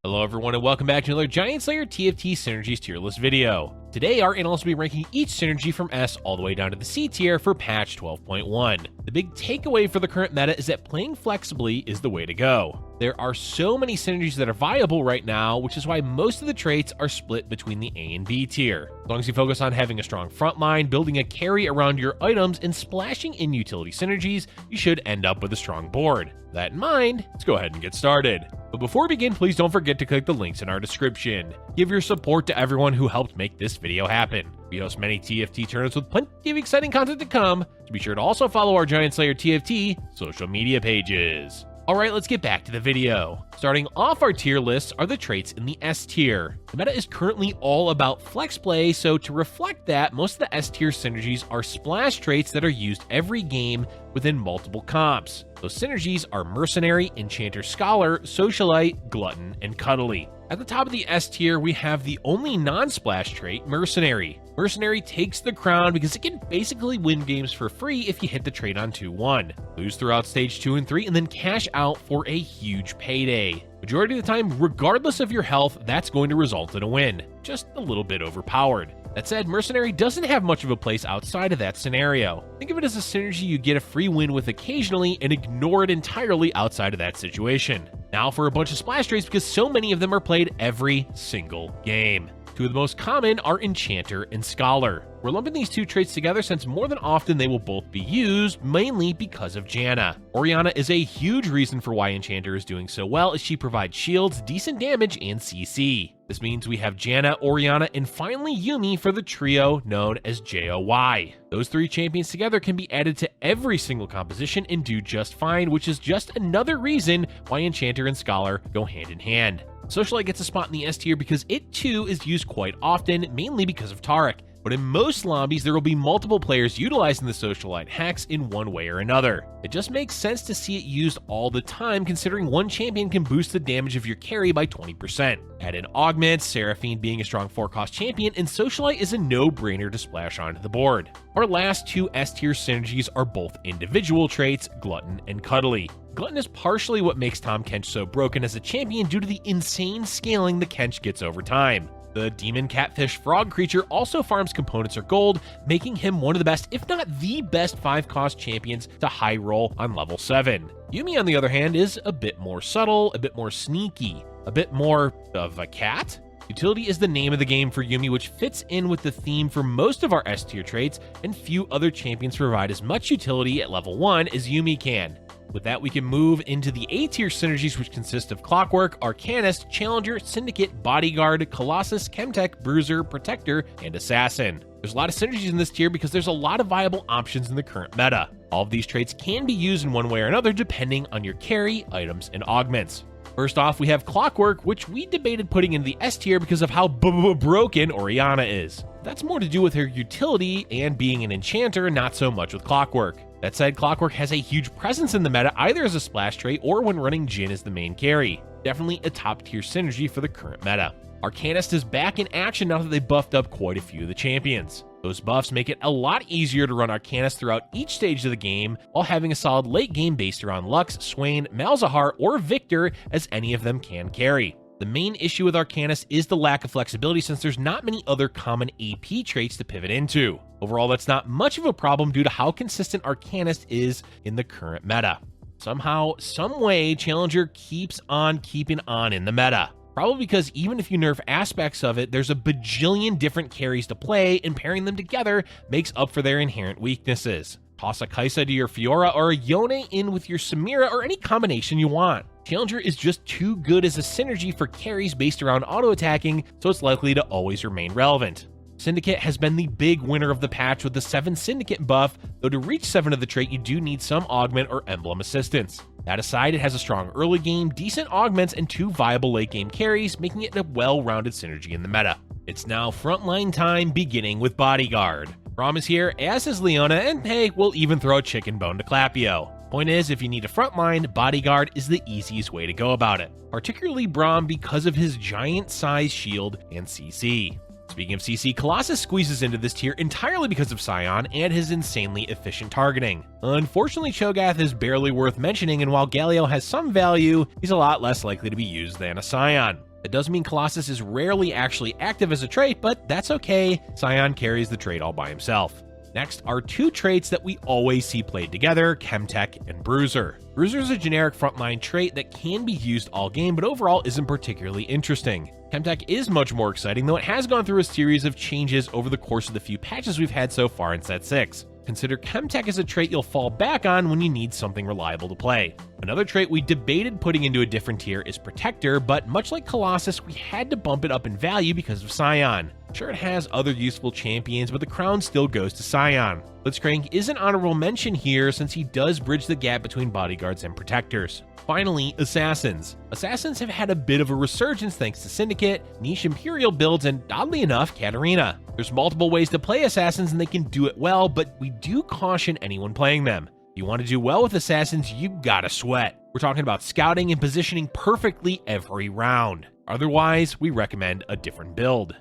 Hello everyone and welcome back to another GiantSlayer TFT Synergies tier list video. Today our analysts will be ranking each synergy from S all the way down to the C tier for patch 12.1. The big takeaway for the current meta is that playing flexibly is the way to go. There are so many synergies that are viable right now, which is why most of the traits are split between the A and B tier. As long as you focus on having a strong front line, building a carry around your items, and splashing in utility synergies, you should end up with a strong board. With that in mind, let's go ahead and get started. But before we begin, please don't forget to click the links in our description. Give your support to everyone who helped make this video happen. We host many TFT tournaments with plenty of exciting content to come, so be sure to also follow our GiantSlayer TFT social media pages. Alright, let's get back to the video. Starting off our tier lists are the traits in the S tier. The meta is currently all about flex play, so to reflect that, most of the S tier synergies are splash traits that are used every game within multiple comps. Those synergies are Mercenary, Enchanter, Scholar, Socialite, Glutton, and Cuddly. At the top of the S tier, we have the only non-splash trait, Mercenary. Mercenary takes the crown because it can basically win games for free if you hit the trait on 2-1, lose throughout stage 2 and 3, and then cash out for a huge payday. Majority of the time, regardless of your health, that's going to result in a win, just a little bit overpowered. That said, Mercenary doesn't have much of a place outside of that scenario. Think of it as a synergy you get a free win with occasionally and ignore it entirely outside of that situation. Now for a bunch of splash traits because so many of them are played every single game. Two of the most common are Enchanter and Scholar. We're lumping these two traits together since more than often they will both be used, mainly because of Janna. Orianna is a huge reason for why Enchanter is doing so well, as she provides shields, decent damage, and CC. This means we have Janna, Orianna, and finally Yuumi for the trio known as JOY. Those three champions together can be added to every single composition and do just fine, which is just another reason why Enchanter and Scholar go hand in hand. Socialite gets a spot in the S tier because it too is used quite often, mainly because of Taric. But in most lobbies, there will be multiple players utilizing the Socialite hacks in one way or another. It just makes sense to see it used all the time, considering one champion can boost the damage of your carry by 20%. Add in augments, Seraphine being a strong 4-cost champion, and Socialite is a no-brainer to splash onto the board. Our last two S-tier synergies are both individual traits, Glutton and Cuddly. Glutton is partially what makes Tahm Kench so broken as a champion due to the insane scaling the Kench gets over time. The demon catfish frog creature also farms components or gold, making him one of the best, if not the best 5-cost champions to high roll on level 7. Yuumi, on the other hand, is a bit more subtle, a bit more sneaky, a bit more of a cat? Utility is the name of the game for Yuumi, which fits in with the theme for most of our S-tier traits, and few other champions provide as much utility at level 1 as Yuumi can. With that, we can move into the A-tier synergies, which consist of Clockwork, Arcanist, Challenger, Syndicate, Bodyguard, Colossus, Chemtech, Bruiser, Protector, and Assassin. There's a lot of synergies in this tier because there's a lot of viable options in the current meta. All of these traits can be used in one way or another depending on your carry, items, and augments. First off, we have Clockwork, which we debated putting in the S tier because of how broken Orianna is. That's more to do with her utility and being an enchanter, not so much with Clockwork. That said, Clockwork has a huge presence in the meta either as a splash trait or when running Jhin as the main carry. Definitely a top tier synergy for the current meta. Arcanist is back in action now that they buffed up quite a few of the champions. Those buffs make it a lot easier to run Arcanist throughout each stage of the game while having a solid late game based around Lux, Swain, Malzahar, or Victor, as any of them can carry. The main issue with Arcanist is the lack of flexibility since there's not many other common AP traits to pivot into. Overall, that's not much of a problem due to how consistent Arcanist is in the current meta. Somehow, someway, Challenger keeps on keeping on in the meta. Probably because even if you nerf aspects of it, there's a bajillion different carries to play, and pairing them together makes up for their inherent weaknesses. Toss a Kai'Sa to your Fiora or a Yone in with your Samira or any combination you want. Challenger is just too good as a synergy for carries based around auto-attacking, so it's likely to always remain relevant. Syndicate has been the big winner of the patch with the 7 Syndicate buff, though to reach 7 of the trait you do need some augment or emblem assistance. That aside, it has a strong early game, decent augments, and 2 viable late game carries, making it a well-rounded synergy in the meta. It's now frontline time, beginning with Bodyguard. Braum is here, as is Leona, and hey, we'll even throw a chicken bone to Clapio. Point is, if you need a frontline, Bodyguard is the easiest way to go about it, particularly Braum because of his giant size shield and CC. Speaking of CC, Colossus squeezes into this tier entirely because of Sion and his insanely efficient targeting. Unfortunately, Cho'Gath is barely worth mentioning, and while Galio has some value, he's a lot less likely to be used than a Sion. That does mean Colossus is rarely actually active as a trait, but that's okay. Scion carries the trait all by himself. Next are two traits that we always see played together, Chemtech and Bruiser. Bruiser is a generic frontline trait that can be used all game, but overall isn't particularly interesting. Chemtech is much more exciting, though it has gone through a series of changes over the course of the few patches we've had so far in Set 6. Consider Chemtech as a trait you'll fall back on when you need something reliable to play. Another trait we debated putting into a different tier is Protector, but much like Colossus, we had to bump it up in value because of Scion. Sure, it has other useful champions, but the crown still goes to Scion. Blitzcrank is an honorable mention here since he does bridge the gap between bodyguards and protectors. Finally, Assassins. Assassins have had a bit of a resurgence thanks to Syndicate, niche Imperial builds, and oddly enough, Katarina. There's multiple ways to play Assassins and they can do it well, but we do caution anyone playing them. If you want to do well with Assassins, you gotta sweat. We're talking about scouting and positioning perfectly every round. Otherwise, we recommend a different build.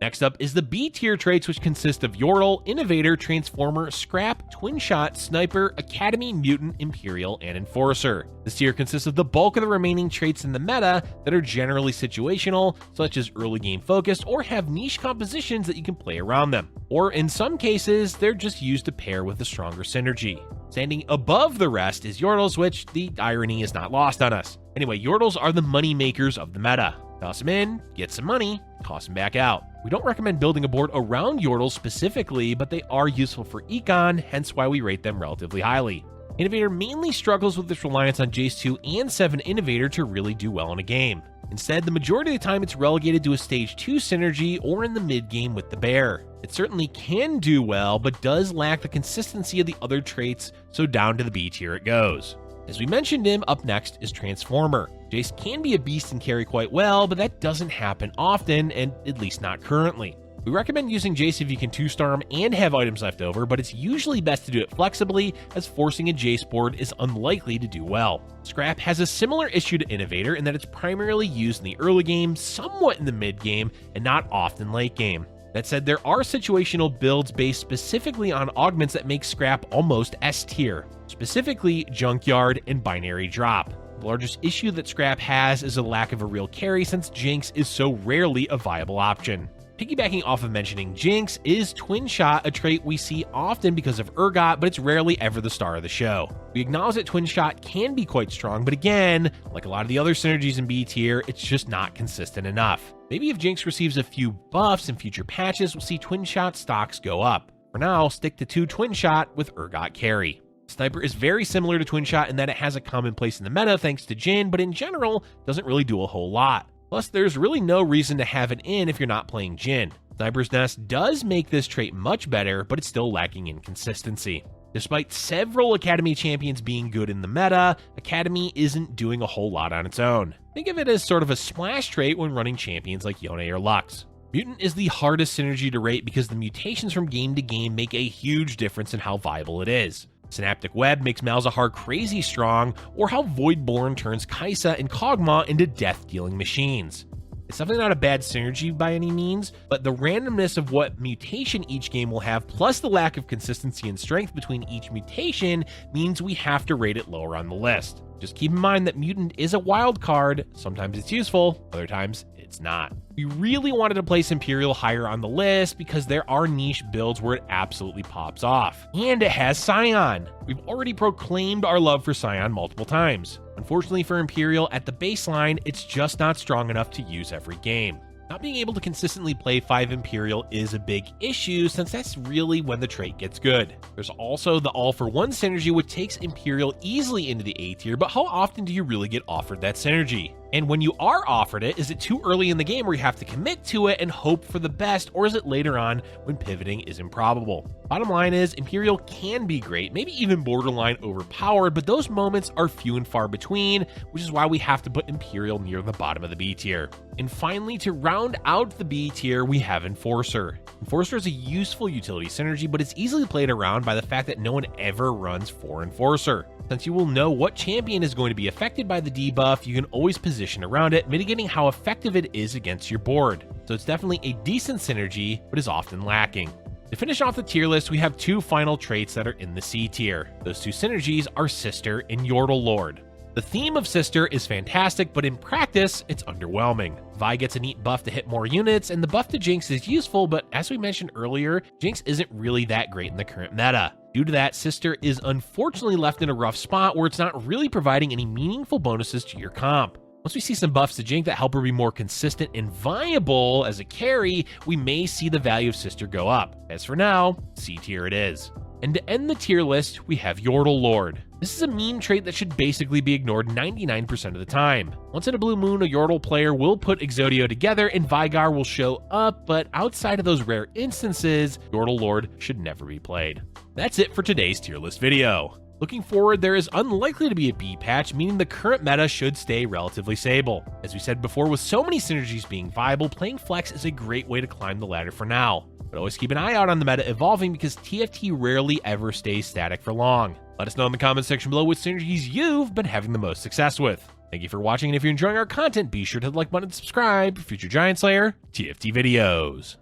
Next up is the B tier traits, which consist of Yordle, Innovator, Transformer, Scrap, Twinshot, Sniper, Academy, Mutant, Imperial, and Enforcer. This tier consists of the bulk of the remaining traits in the meta that are generally situational, such as early game focused, or have niche compositions that you can play around them. Or in some cases, they're just used to pair with a stronger synergy. Standing above the rest is Yordles, which the irony is not lost on us. Anyway, Yordles are the money makers of the meta. Toss them in, get some money, toss them back out. We don't recommend building a board around Yordles specifically, but they are useful for econ, hence why we rate them relatively highly. Innovator mainly struggles with its reliance on Jace 2 and 7 Innovator to really do well in a game. Instead, the majority of the time it's relegated to a stage 2 synergy or in the mid game with the bear. It certainly can do well, but does lack the consistency of the other traits, so down to the B tier it goes. As we mentioned him, up next is Transformer. Jace can be a beast and carry quite well, but that doesn't happen often, and at least not currently. We recommend using Jace if you can 2-star him and have items left over, but it's usually best to do it flexibly, as forcing a Jace board is unlikely to do well. Scrap has a similar issue to Innovator in that it's primarily used in the early game, somewhat in the mid game, and not often late game. That said, there are situational builds based specifically on augments that make Scrap almost S tier, specifically Junkyard and Binary Drop. The largest issue that Scrap has is a lack of a real carry since Jinx is so rarely a viable option. Piggybacking off of mentioning Jinx is Twinshot, a trait we see often because of Urgot, but it's rarely ever the star of the show. We acknowledge that Twinshot can be quite strong, but again, like a lot of the other synergies in B tier, it's just not consistent enough. Maybe if Jinx receives a few buffs in future patches, we'll see Twinshot stocks go up. For now, stick to 2 Twinshot with Urgot carry. Sniper is very similar to Twinshot in that it has a common place in the meta thanks to Jhin, but in general, doesn't really do a whole lot. Plus, there's really no reason to have it in if you're not playing Jhin. Sniper's Nest does make this trait much better, but it's still lacking in consistency. Despite several Academy champions being good in the meta, Academy isn't doing a whole lot on its own. Think of it as sort of a splash trait when running champions like Yone or Lux. Mutant is the hardest synergy to rate because the mutations from game to game make a huge difference in how viable it is. Synaptic Web makes Malzahar crazy strong, or how Voidborn turns Kaisa and Kog'Maw into death-dealing machines. It's definitely not a bad synergy by any means, but the randomness of what mutation each game will have, plus the lack of consistency and strength between each mutation, means we have to rate it lower on the list. Just keep in mind that Mutant is a wild card. Sometimes it's useful, other times it's not. We really wanted to place Imperial higher on the list because there are niche builds where it absolutely pops off. And it has Scion. We've already proclaimed our love for Scion multiple times. Unfortunately for Imperial, at the baseline, it's just not strong enough to use every game. Not being able to consistently play 5 Imperial is a big issue since that's really when the trait gets good. There's also the all-for-one synergy which takes Imperial easily into the A tier, but how often do you really get offered that synergy? And when you are offered it, is it too early in the game where you have to commit to it and hope for the best, or is it later on when pivoting is improbable? Bottom line is, Imperial can be great, maybe even borderline overpowered, but those moments are few and far between, which is why we have to put Imperial near the bottom of the B tier. And finally, to round out the B tier, we have Enforcer. Enforcer is a useful utility synergy, but it's easily played around by the fact that no one ever runs for Enforcer. Since you will know what champion is going to be affected by the debuff, you can always position around it, mitigating how effective it is against your board. So it's definitely a decent synergy, but is often lacking. To finish off the tier list, we have 2 final traits that are in the C tier. Those 2 synergies are Sister and Yordle Lord. The theme of Sister is fantastic, but in practice, it's underwhelming. Vi gets a neat buff to hit more units, and the buff to Jinx is useful, but as we mentioned earlier, Jinx isn't really that great in the current meta. Due to that, Sister is unfortunately left in a rough spot where it's not really providing any meaningful bonuses to your comp. Once we see some buffs to Jinx that help her be more consistent and viable as a carry, we may see the value of Sister go up. As for now, C tier it is. And to end the tier list, we have Yordle Lord. This is a meme trait that should basically be ignored 99% of the time. Once in a blue moon, a Yordle player will put Exodio together and Vigar will show up, but outside of those rare instances, Yordle Lord should never be played. That's it for today's tier list video. Looking forward, there is unlikely to be a B patch, meaning the current meta should stay relatively stable. As we said before, with so many synergies being viable, playing Flex is a great way to climb the ladder for now. But always keep an eye out on the meta evolving because TFT rarely ever stays static for long. Let us know in the comments section below what synergies you've been having the most success with. Thank you for watching, and if you're enjoying our content, be sure to hit the like button and subscribe for future Giant Slayer TFT videos.